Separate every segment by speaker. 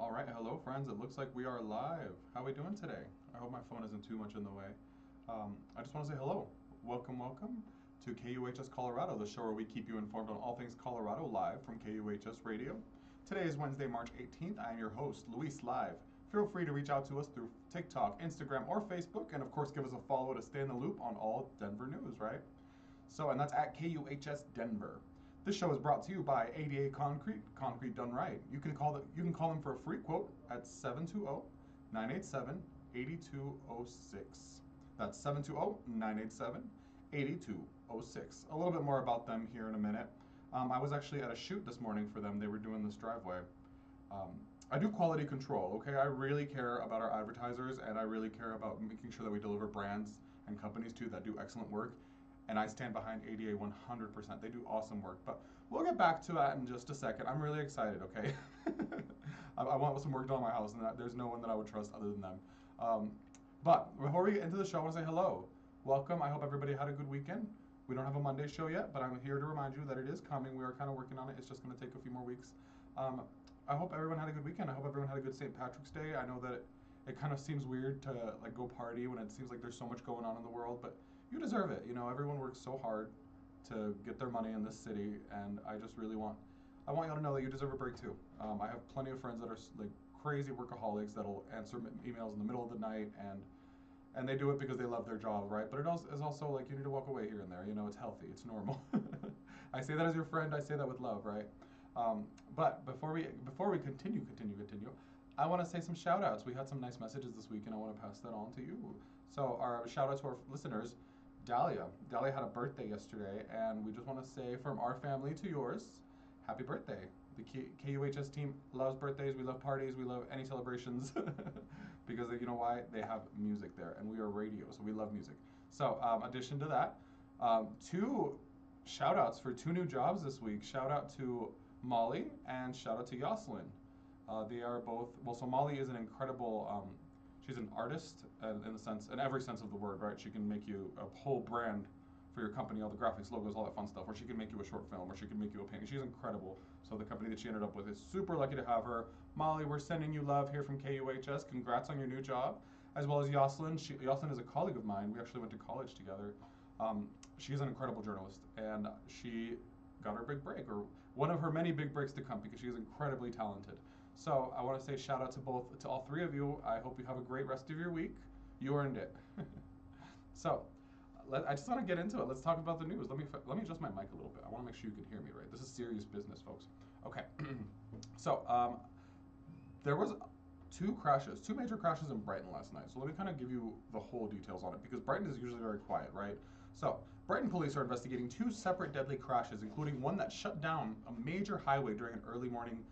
Speaker 1: All right, hello friends. It looks like we are live. How are we doing today? I hope my phone isn't too much in the way. I just want to say hello. Welcome to KUHS Colorado, the show where we keep you informed on all things Colorado live from KUHS Radio. Today is Wednesday, March 18th. I am your host, Luis Live. Feel free to reach out to us through TikTok, Instagram, or Facebook, and of course give us a follow to stay in the loop on all Denver news, right? And that's at KUHS Denver. This show is brought to you by ADA Concrete, Concrete Done Right. You can call them for a free quote at 720-987-8206. That's 720-987-8206. A little bit more about them here in a minute. I was actually at a shoot this morning for them. They were doing this driveway. I do quality control, okay? I really care about our advertisers, and I really care about making sure that we deliver brands and companies too that do excellent work. And I stand behind ADA 100%. They do awesome work, but we'll get back to that in just a second. I'm really excited, okay? I want some work done on my house, and there's no one that I would trust other than them. But before we get into the show, I want to say hello. Welcome. I hope everybody had a good weekend. We don't have a Monday show yet, but I'm here to remind you that it is coming. We are kind of working on it. It's just going to take a few more weeks. I hope everyone had a good weekend. I hope everyone had a good St. Patrick's Day. I know that it kind of seems weird to like go party when it seems like there's so much going on in the world, but you deserve it. You know, everyone works so hard to get their money in this city, and I just really I want y'all to know that you deserve a break too. I have plenty of friends that are like crazy workaholics that'll answer emails in the middle of the night, and they do it because they love their job, right? But it also is also like you need to walk away here and there. You know, it's healthy, it's normal. I say that as your friend. I say that with love, right? But before we continue, I want to say some shout outs. We had some nice messages this week, and I want to pass that on to you. So our shout out to our listeners. Dahlia had a birthday yesterday, and we just want to say from our family to yours, happy birthday. The KUHS team loves birthdays. We love parties. We love any celebrations because you know why? They have music there, and we are radio, so we love music. So, addition to that, two shout outs for two new jobs this week. Shout out to Molly and shout out to Yoselin. They are both, well, so Molly is an incredible, she's an artist in every sense of the word, right? She can make you a whole brand for your company, all the graphics, logos, all that fun stuff, or she can make you a short film, or she can make you a painting. She's incredible. So the company that she ended up with is super lucky to have her. Molly, we're sending you love here from KUHS. Congrats on your new job. As well as Yoselin. Yoselin is a colleague of mine. We actually went to college together. She's an incredible journalist, and she got her big break, or one of her many big breaks to come, because she is incredibly talented. So I want to say shout out to all three of you. I hope you have a great rest of your week. You earned it. So I just want to get into it. Let's talk about the news. Let me adjust my mic a little bit. I want to make sure you can hear me right. This is serious business, folks. Okay. So there was two major crashes in Brighton last night. So let me kind of give you the whole details on it, because Brighton is usually very quiet, right? So Brighton police are investigating two separate deadly crashes, including one that shut down a major highway during early morning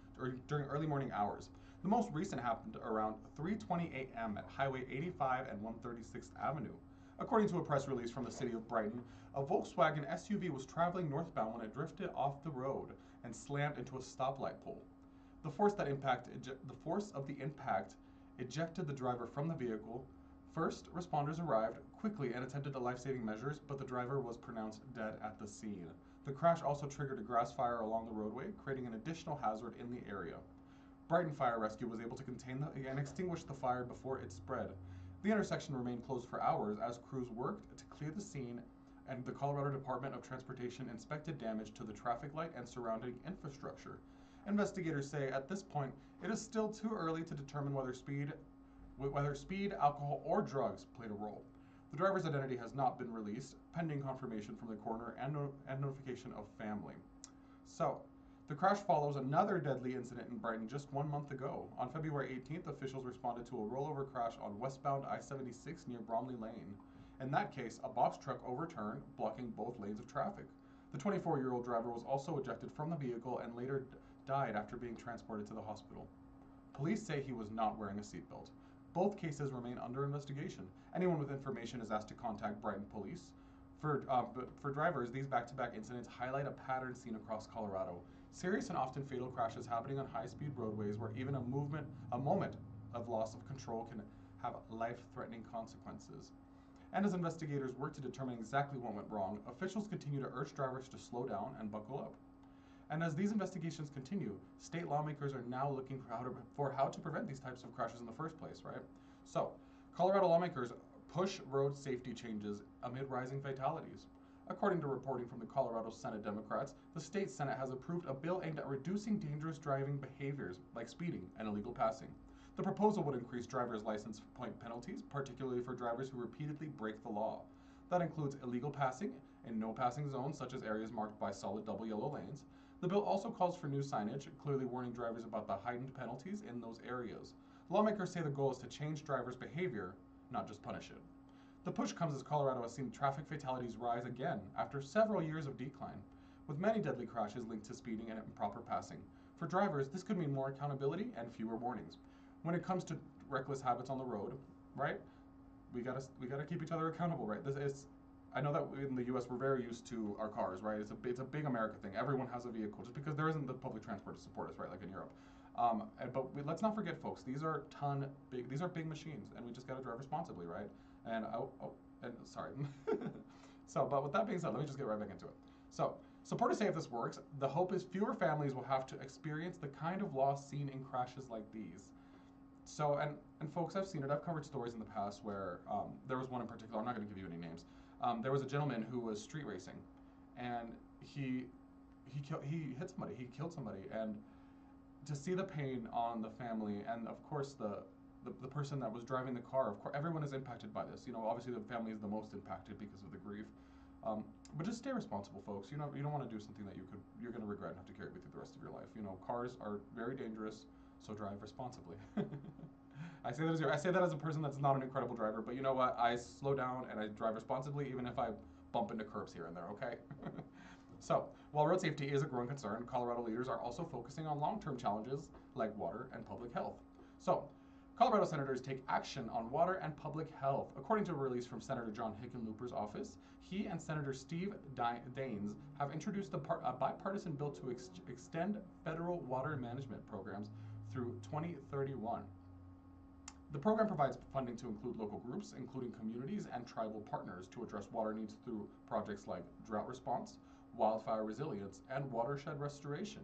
Speaker 1: hours. The most recent happened around 3:20 a.m. at Highway 85 and 136th Avenue. According to a press release from the city of Brighton, a Volkswagen SUV was traveling northbound when it drifted off the road and slammed into a stoplight pole. The force of the impact ejected the driver from the vehicle. First responders arrived quickly and attempted the life-saving measures, but the driver was pronounced dead at the scene. The crash also triggered a grass fire along the roadway, creating an additional hazard in the area. Brighton Fire Rescue was able to contain and extinguish the fire before it spread. The intersection remained closed for hours as crews worked to clear the scene, and the Colorado Department of Transportation inspected damage to the traffic light and surrounding infrastructure. Investigators say at this point it is still too early to determine whether speed, alcohol, or drugs played a role. The driver's identity has not been released, pending confirmation from the coroner and notification of family. So, the crash follows another deadly incident in Brighton just 1 month ago. On February 18th, officials responded to a rollover crash on westbound I-76 near Bromley Lane. In that case, a box truck overturned, blocking both lanes of traffic. The 24-year-old driver was also ejected from the vehicle and later died after being transported to the hospital. Police say he was not wearing a seatbelt. Both cases remain under investigation. Anyone with information is asked to contact Brighton Police. For drivers, these back-to-back incidents highlight a pattern seen across Colorado. Serious and often fatal crashes happening on high-speed roadways where even a moment of loss of control can have life-threatening consequences. And as investigators work to determine exactly what went wrong, officials continue to urge drivers to slow down and buckle up. And as these investigations continue, state lawmakers are now looking for how to prevent these types of crashes in the first place, right? So, Colorado lawmakers push road safety changes amid rising fatalities. According to reporting from the Colorado Senate Democrats, the state Senate has approved a bill aimed at reducing dangerous driving behaviors like speeding and illegal passing. The proposal would increase driver's license point penalties, particularly for drivers who repeatedly break the law. That includes illegal passing in no passing zones, such as areas marked by solid double yellow lanes. The bill also calls for new signage, clearly warning drivers about the heightened penalties in those areas. Lawmakers say the goal is to change drivers' behavior, not just punish it. The push comes as Colorado has seen traffic fatalities rise again after several years of decline, with many deadly crashes linked to speeding and improper passing. For drivers, this could mean more accountability and fewer warnings. When it comes to reckless habits on the road, right? We gotta keep each other accountable, right? This is, I know that in the U.S. we're very used to our cars, right? It's a big America thing. Everyone has a vehicle, just because there isn't the public transport to support us, right? Like in Europe. Let's not forget, folks. These are big machines, and we just gotta drive responsibly, right? And sorry. But with that being said, let me just get right back into it. So, supporters say if this works, the hope is fewer families will have to experience the kind of loss seen in crashes like these. So, and folks, I've seen it. I've covered stories in the past where there was one in particular. I'm not going to give you any names. There was a gentleman who was street racing, and he hit somebody. He killed somebody, and to see the pain on the family, and of course the person that was driving the car. Of course, everyone is impacted by this. You know, obviously the family is the most impacted because of the grief. But just stay responsible, folks. You know, you don't want to do something that you're going to regret and have to carry with you the rest of your life. You know, cars are very dangerous, so drive responsibly. I say that as a person that's not an incredible driver, but you know what? I slow down and I drive responsibly, even if I bump into curbs here and there. Okay. So, while road safety is a growing concern, Colorado leaders are also focusing on long-term challenges like water and public health. So, Colorado senators take action on water and public health. According to a release from Senator John Hickenlooper's office, he and Senator Steve Daines have introduced a bipartisan bill to extend federal water management programs through 2031. The program provides funding to include local groups, including communities and tribal partners, to address water needs through projects like drought response, wildfire resilience, and watershed restoration.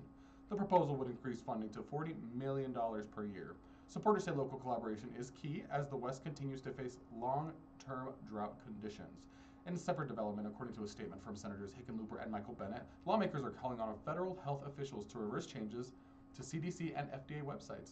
Speaker 1: The proposal would increase funding to $40 million per year. Supporters say local collaboration is key as the West continues to face long-term drought conditions. In a separate development, according to a statement from Senators Hickenlooper and Michael Bennet, lawmakers are calling on federal health officials to reverse changes to CDC and FDA websites.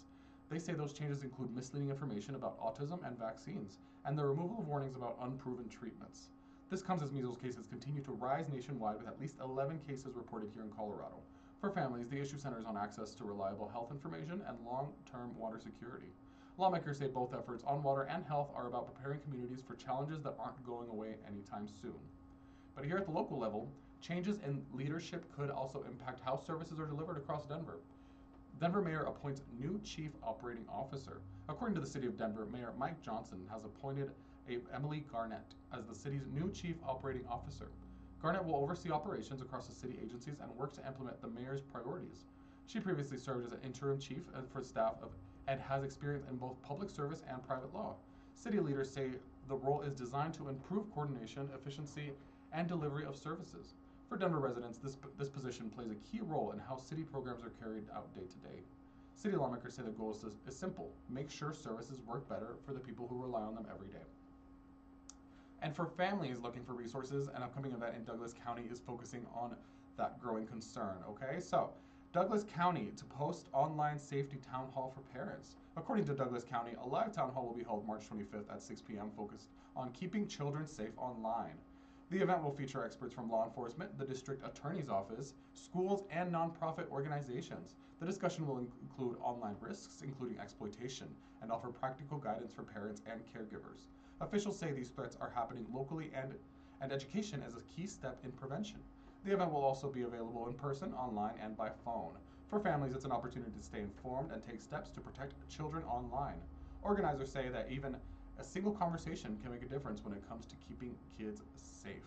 Speaker 1: They say those changes include misleading information about autism and vaccines, and the removal of warnings about unproven treatments. This comes as measles cases continue to rise nationwide, with at least 11 cases reported here in Colorado. For families, the issue centers on access to reliable health information and long-term water security. Lawmakers say both efforts on water and health are about preparing communities for challenges that aren't going away anytime soon. But here at the local level, changes in leadership could also impact how services are delivered across Denver. Denver Mayor appoints new Chief Operating Officer. According to the City of Denver, Mayor Mike Johnson has appointed Emily Garnett as the city's new Chief Operating Officer. Garnett will oversee operations across the city agencies and work to implement the mayor's priorities. She previously served as an interim chief for staff and has experience in both public service and private law. City leaders say the role is designed to improve coordination, efficiency, and delivery of services. For Denver residents, this position plays a key role in how city programs are carried out day to day. City lawmakers say the goal is simple: make sure services work better for the people who rely on them every day. And for families looking for resources, an upcoming event in Douglas County is focusing on that growing concern, okay? So, Douglas County to post online safety town hall for parents. According to Douglas County, a live town hall will be held March 25th at 6 p.m. focused on keeping children safe online. The event will feature experts from law enforcement, the district attorney's office, schools, and nonprofit organizations. The discussion will include online risks, including exploitation, and offer practical guidance for parents and caregivers. Officials say these threats are happening locally, and education is a key step in prevention. The event will also be available in person, online, and by phone. For families, it's an opportunity to stay informed and take steps to protect children online. Organizers say that even a single conversation can make a difference when it comes to keeping kids safe.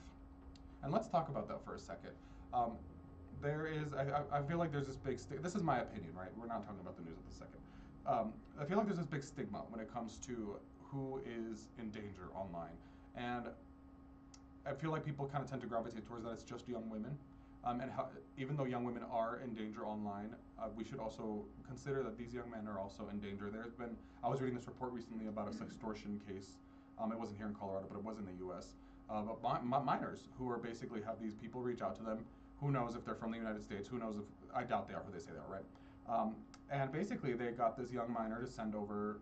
Speaker 1: And let's talk about that for a second. I feel like there's this big, this is my opinion, right? We're not talking about the news at this second. I feel like there's this big stigma when it comes to who is in danger online. And I feel like people kind of tend to gravitate towards that it's just young women. And how, even though young women are in danger online, we should also consider that these young men are also in danger. I was reading this report recently about a sextortion case. It wasn't here in Colorado, but it was in the U.S. But minors who are basically have these people reach out to them. Who knows if they're from the United States? Who knows if, I doubt they are who they say they are, right? And basically they got this young minor to send over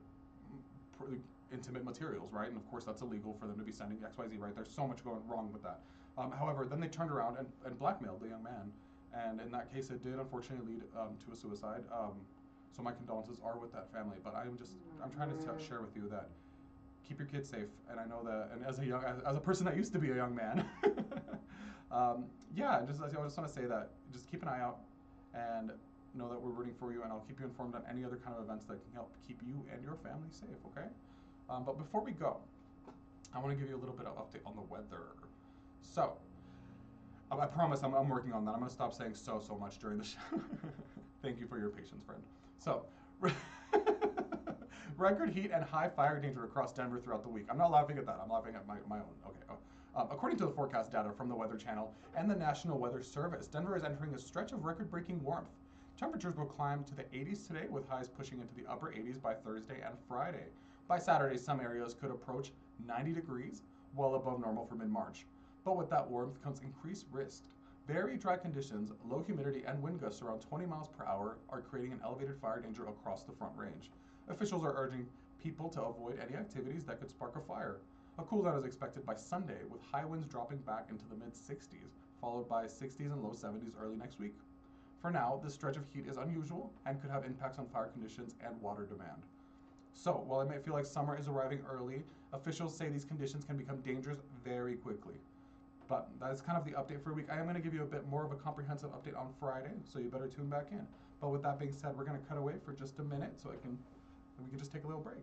Speaker 1: intimate materials, right? And of course that's illegal for them to be sending XYZ, right? There's so much going wrong with that. However, then they turned around and blackmailed the young man. And in that case, it did unfortunately lead to a suicide. So my condolences are with that family. But I'm trying to share with you that keep your kids safe. And I know that, and as a person that used to be a young man, yeah, I just want to say that just keep an eye out and know that we're rooting for you, and I'll keep you informed on any other kind of events that can help keep you and your family safe, okay? But before we go, I want to give you a little bit of update on the weather. So, I promise I'm working on that. I'm going to stop saying so much during the show. Thank you for your patience, friend. So, record heat and high fire danger across Denver throughout the week. I'm not laughing at that. I'm laughing at my own. Okay. According to the forecast data from the Weather Channel and the National Weather Service, Denver is entering a stretch of record-breaking warmth. Temperatures will climb to the 80s today, with highs pushing into the upper 80s by Thursday and Friday. By Saturday, some areas could approach 90 degrees, well above normal for mid-March. But with that warmth comes increased risk. Very dry conditions, low humidity, and wind gusts around 20 miles per hour are creating an elevated fire danger across the Front Range. Officials are urging people to avoid any activities that could spark a fire. A cool down is expected by Sunday, with high winds dropping back into the mid-60s, followed by 60s and low 70s early next week. For now, this stretch of heat is unusual and could have impacts on fire conditions and water demand. So, while it may feel like summer is arriving early, officials say these conditions can become dangerous very quickly. But that's kind of the update for a week. I am going to give you a bit more of a comprehensive update on Friday, so you better tune back in. But with that being said, we're going to cut away for just a minute so we can just take a little break.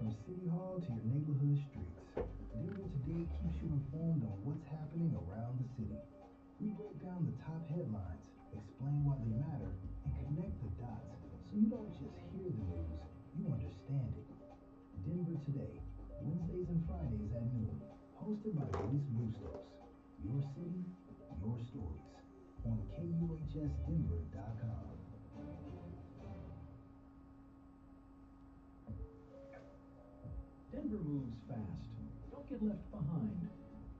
Speaker 2: From City Hall to your neighborhood streets, Denver Today keeps you informed on what's happening around the city. We break down the top headlines, explain why they matter, and connect the dots so you don't just hear the news, you understand it. Denver Today, Wednesdays and Fridays at noon, hosted by Luis Bustos. Your city, your stories, on KUHSdenver.com. Denver moves fast. Don't get left behind.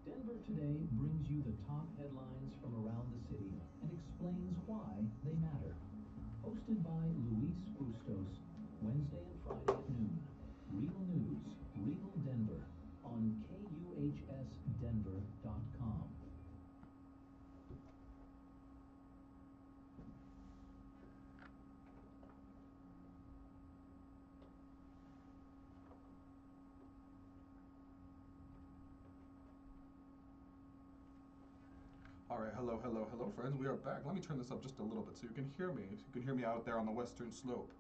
Speaker 2: Denver Today brings you the top headlines from around the city and explains why they matter. Hosted by Luis Bustos, Wednesday and Friday at noon. Real news, real Denver, on KUHSdenver.com.
Speaker 1: All right, hello, friends. We are back. Let me turn this up just a little bit so you can hear me. So you can hear me out there on the Western Slope.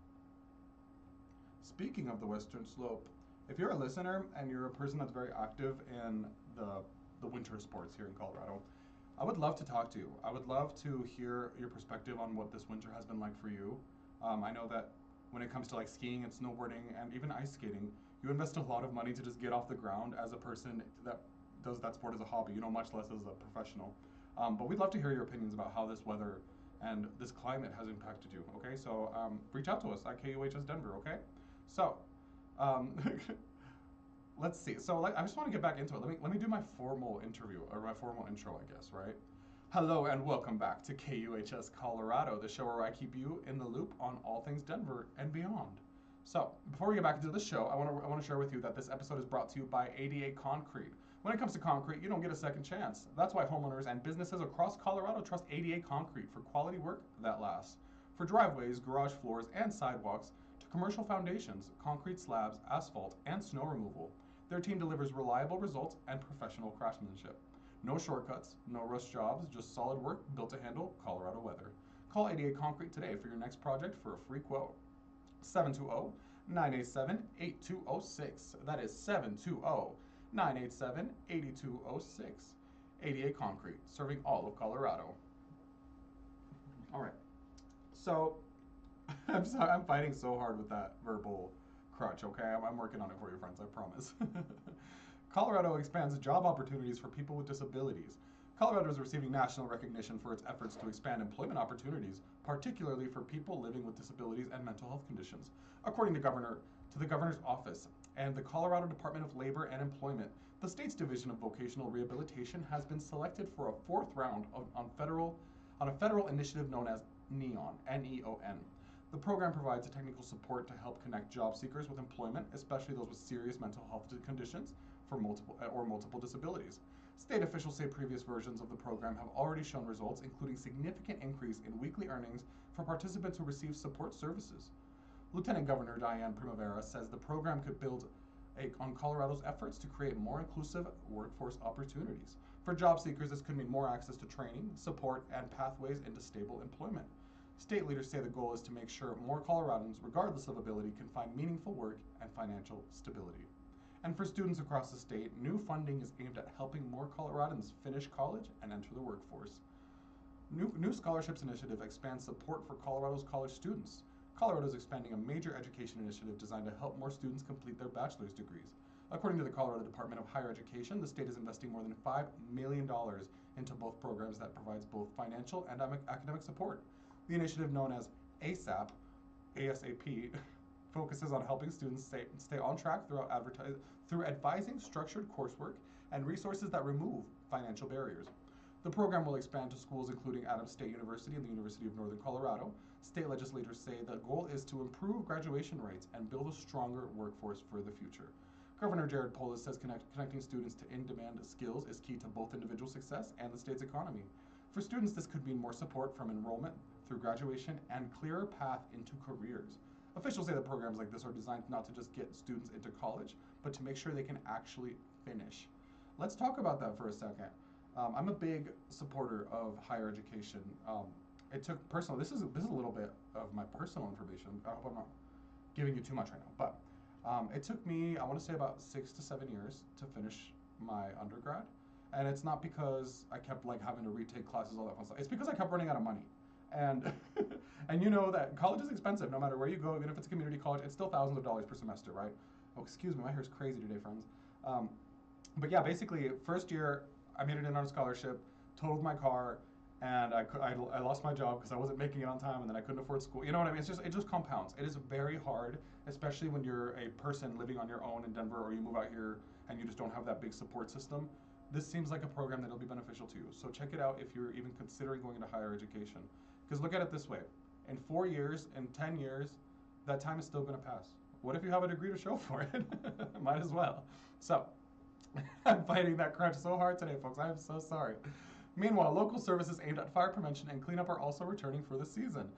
Speaker 1: Speaking of the Western Slope, if you're a listener and you're a person that's very active in the winter sports here in Colorado, I would love to talk to you. I would love to hear your perspective on what this winter has been like for you. I know that when it comes to like skiing and snowboarding and even ice skating, you invest a lot of money to just get off the ground as a person that does that sport as a hobby, much less as a professional. But we'd love to hear your opinions about how this weather and this climate has impacted you, okay? So reach out to us at KUHS Denver, okay? So, let's see. So I just want to get back into it. Let me do my formal interview, or my formal intro, I guess, right? Hello and welcome back to KUHS Colorado, the show where I keep you in the loop on all things Denver and beyond. So, before we get back into the show, I want to share with you that this episode is brought to you by 88 Concrete. When it comes to concrete, you don't get a second chance. That's why homeowners and businesses across Colorado trust 88 Concrete for quality work that lasts. For driveways, garage floors, and sidewalks, to commercial foundations, concrete slabs, asphalt, and snow removal, their team delivers reliable results and professional craftsmanship. No shortcuts, no rush jobs, just solid work built to handle Colorado weather. Call 88 Concrete today for your next project for a free quote. 720-987-8206. That is 720 987 8206. 88 Concrete, serving all of Colorado. All right. So, I'm fighting so hard with that verbal crutch, okay? I'm working on it for you, friends, I promise. Colorado expands job opportunities for people with disabilities. Colorado is receiving national recognition for its efforts to expand employment opportunities, particularly for people living with disabilities and mental health conditions. According to the governor's office and the Colorado Department of Labor and Employment, the state's Division of Vocational Rehabilitation has been selected for a fourth round on a federal initiative known as NEON, N-E-O-N. The program provides technical support to help connect job seekers with employment, especially those with serious mental health conditions for multiple disabilities. State officials say previous versions of the program have already shown results, including significant increase in weekly earnings for participants who receive support services. Lieutenant Governor Diane Primavera says the program could build on Colorado's efforts to create more inclusive workforce opportunities. For job seekers, this could mean more access to training, support, and pathways into stable employment. State leaders say the goal is to make sure more Coloradans, regardless of ability, can find meaningful work and financial stability. And for students across the state, new funding is aimed at helping more Coloradans finish college and enter the workforce. New Scholarships Initiative expands support for Colorado's college students. Colorado is expanding a major education initiative designed to help more students complete their bachelor's degrees. According to the Colorado Department of Higher Education, the state is investing more than $5 million into both programs that provides both financial and academic support. The initiative, known as ASAP, focuses on helping students stay on track through advising structured coursework and resources that remove financial barriers. The program will expand to schools including Adams State University and the University of Northern Colorado. State legislators say the goal is to improve graduation rates and build a stronger workforce for the future. Governor Jared Polis says connecting students to in-demand skills is key to both individual success and the state's economy. For students, this could mean more support from enrollment through graduation and clearer path into careers. Officials say that programs like this are designed not to just get students into college, but to make sure they can actually finish. Let's talk about that for a second. I'm a big supporter of higher education. It took personal. This is a little bit of my personal information. I hope I'm not giving you too much right now, but it took me, I want to say, about 6 to 7 years to finish my undergrad, and it's not because I kept like having to retake classes, all that fun stuff. It's because I kept running out of money, and and you know that college is expensive no matter where you go. Even if it's a community college, it's still thousands of dollars per semester, right? Oh, excuse me, my hair's crazy today, friends. But yeah, basically, first year I made it in on a scholarship, totaled my car, and I lost my job because I wasn't making it on time, and then I couldn't afford school. You know what I mean? It just compounds. It is very hard, especially when you're a person living on your own in Denver, or you move out here and you just don't have that big support system. This seems like a program that'll be beneficial to you. So check it out if you're even considering going into higher education. Because look at it this way: in 4 years, in 10 years, that time is still going to pass. What if you have a degree to show for it? Might as well. So I'm fighting that crunch so hard today, folks. I am so sorry. Meanwhile, local services aimed at fire prevention and cleanup are also returning for the season.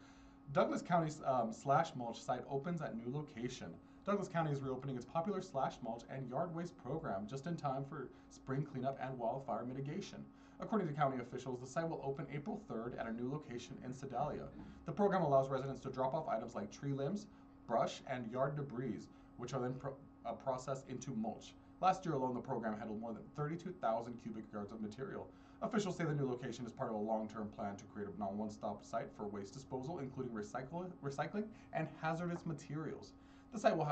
Speaker 1: Douglas County's Slash Mulch site opens at new location. Douglas County is reopening its popular Slash Mulch and Yard Waste program just in time for spring cleanup and wildfire mitigation. According to county officials, the site will open April 3rd at a new location in Sedalia. The program allows residents to drop off items like tree limbs, brush, and yard debris, which are then processed into mulch. Last year alone, the program handled more than 32,000 cubic yards of material. Officials say the new location is part of a long-term plan to create a one-stop site for waste disposal, including recycling and hazardous materials. The site will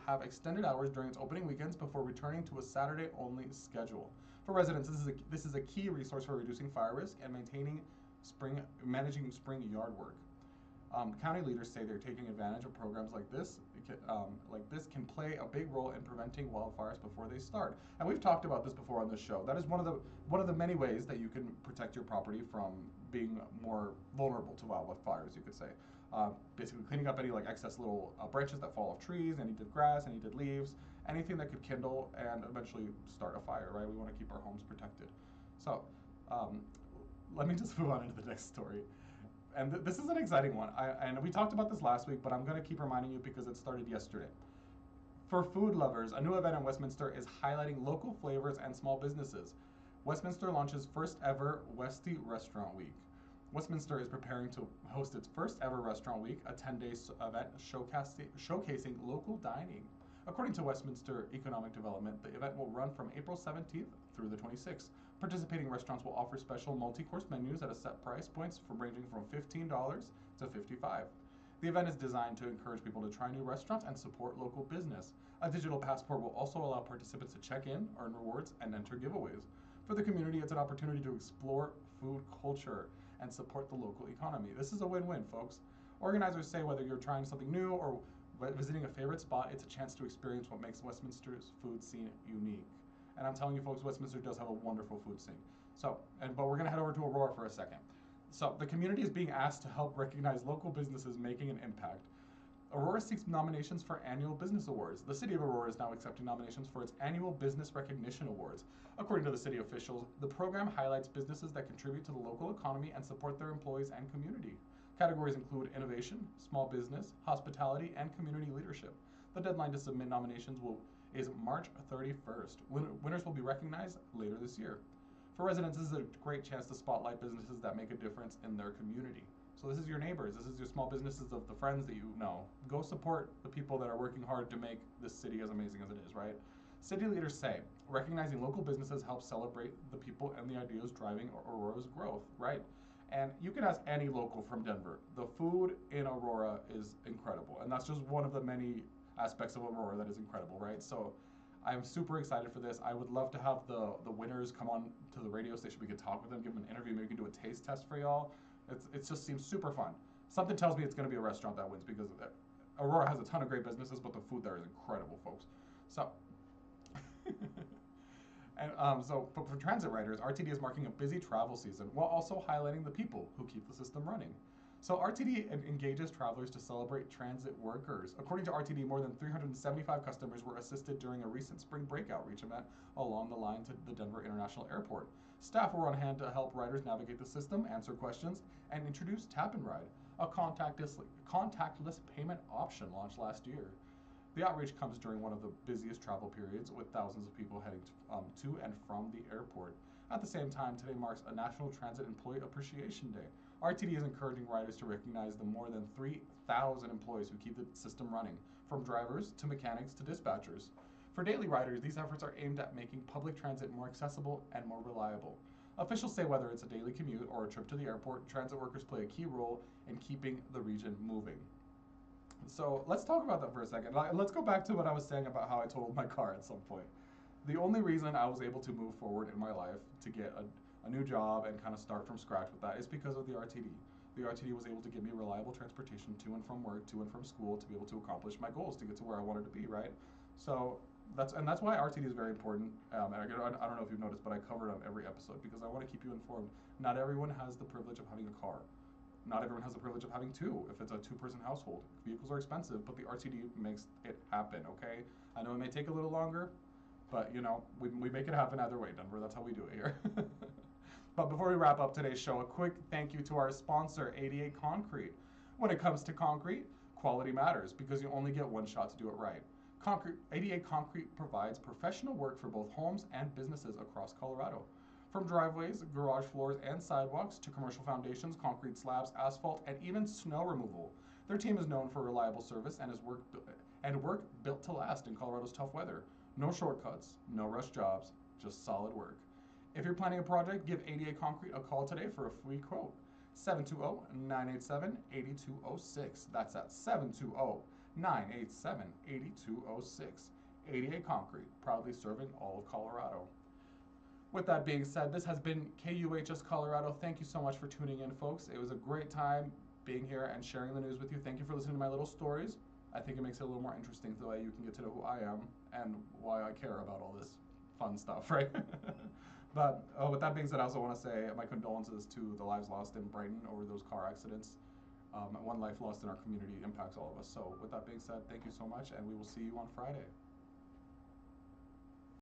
Speaker 1: have extended hours during its opening weekends before returning to a Saturday-only schedule. For residents, this is a key resource for reducing fire risk and managing spring yard work. County leaders say they're taking advantage of programs like this. Can play a big role in preventing wildfires before they start. And we've talked about this before on this show. That is one of the many ways that you can protect your property from being more vulnerable to wildfires, you could say. Basically cleaning up any like excess little branches that fall off trees, any dead grass, any dead leaves, anything that could kindle and eventually start a fire, right? We want to keep our homes protected. So let me just move on into the next story. And this is an exciting one. And we talked about this last week, but I'm going to keep reminding you because it started yesterday. For food lovers, a new event in Westminster is highlighting local flavors and small businesses. Westminster launches first ever Westy Restaurant Week. Westminster is preparing to host its first ever Restaurant Week, a 10-day event showcasing local dining. According to Westminster Economic Development, the event will run from April 17th through the 26th. Participating restaurants will offer special multi-course menus at a set price points from ranging from $15 to $55. The event is designed to encourage people to try new restaurants and support local business. A digital passport will also allow participants to check in, earn rewards, and enter giveaways. For the community, it's an opportunity to explore food culture and support the local economy. This is a win-win, folks. Organizers say whether you're trying something new or visiting a favorite spot, it's a chance to experience what makes Westminster's food scene unique. And I'm telling you, folks, Westminster does have a wonderful food scene. But we're gonna head over to Aurora for a second. So the community is being asked to help recognize local businesses making an impact. Aurora seeks nominations for annual business awards. The city of Aurora is now accepting nominations for its annual Business Recognition Awards. According to the city officials, the program highlights businesses that contribute to the local economy and support their employees and community. Categories include innovation, small business, hospitality, and community leadership. The deadline to submit nominations is March 31st. Winners will be recognized later this year. For residents, this is a great chance to spotlight businesses that make a difference in their community. So this is your neighbors, this is your small businesses of the friends that you know. Go support the people that are working hard to make this city as amazing as it is, right? City leaders say, recognizing local businesses helps celebrate the people and the ideas driving Aurora's growth, right? And you can ask any local from Denver. The food in Aurora is incredible, and that's just one of the many aspects of Aurora that is incredible, right? So I'm super excited for this. I would love to have the winners come on to the radio station. We could talk with them, give them an interview, maybe we can do a taste test for y'all. It just seems super fun. Something tells me it's going to be a restaurant that wins because Aurora has a ton of great businesses, but the food there is incredible, folks. So, but for transit riders, RTD is marking a busy travel season while also highlighting the people who keep the system running. So RTD engages travelers to celebrate transit workers. According to RTD, more than 375 customers were assisted during a recent spring break outreach event along the line to the Denver International Airport. Staff were on hand to help riders navigate the system, answer questions, and introduce Tap and Ride, a contactless payment option launched last year. The outreach comes during one of the busiest travel periods, with thousands of people heading to and from the airport. At the same time, today marks a National Transit Employee Appreciation Day. RTD is encouraging riders to recognize the more than 3,000 employees who keep the system running, from drivers to mechanics to dispatchers. For daily riders, these efforts are aimed at making public transit more accessible and more reliable. Officials say whether it's a daily commute or a trip to the airport, transit workers play a key role in keeping the region moving. So let's talk about that for a second. Let's go back to what I was saying about how I totaled my car at some point. The only reason I was able to move forward in my life to get a new job and kind of start from scratch with that is because of the RTD. The RTD was able to give me reliable transportation to and from work, to and from school, to be able to accomplish my goals, to get to where I wanted to be, right? So that's why RTD is very important. And I don't know if you've noticed, but I cover it on every episode because I want to keep you informed. Not everyone has the privilege of having a car. Not everyone has the privilege of having two if it's a two-person household. Vehicles are expensive, but the RTD makes it happen, okay? I know it may take a little longer, but you know, we make it happen either way, Denver. That's how we do it here. But before we wrap up today's show, a quick thank you to our sponsor, 88 Concrete. When it comes to concrete, quality matters because you only get one shot to do it right. 88 Concrete provides professional work for both homes and businesses across Colorado. From driveways, garage floors, and sidewalks to commercial foundations, concrete slabs, asphalt, and even snow removal. Their team is known for reliable service and work built to last in Colorado's tough weather. No shortcuts, no rush jobs, just solid work. If you're planning a project, give 88 Concrete a call today for a free quote. 720-987-8206. That's at 720-987-8206. 88 Concrete, proudly serving all of Colorado. With that being said, this has been KUHS Colorado. Thank you so much for tuning in, folks. It was a great time being here and sharing the news with you. Thank you for listening to my little stories. I think it makes it a little more interesting so that you can get to know who I am and why I care about all this fun stuff, right? But with that being said, I also want to say my condolences to the lives lost in Brighton over those car accidents. One life lost in our community impacts all of us. So with that being said, thank you so much, and we will see you on Friday.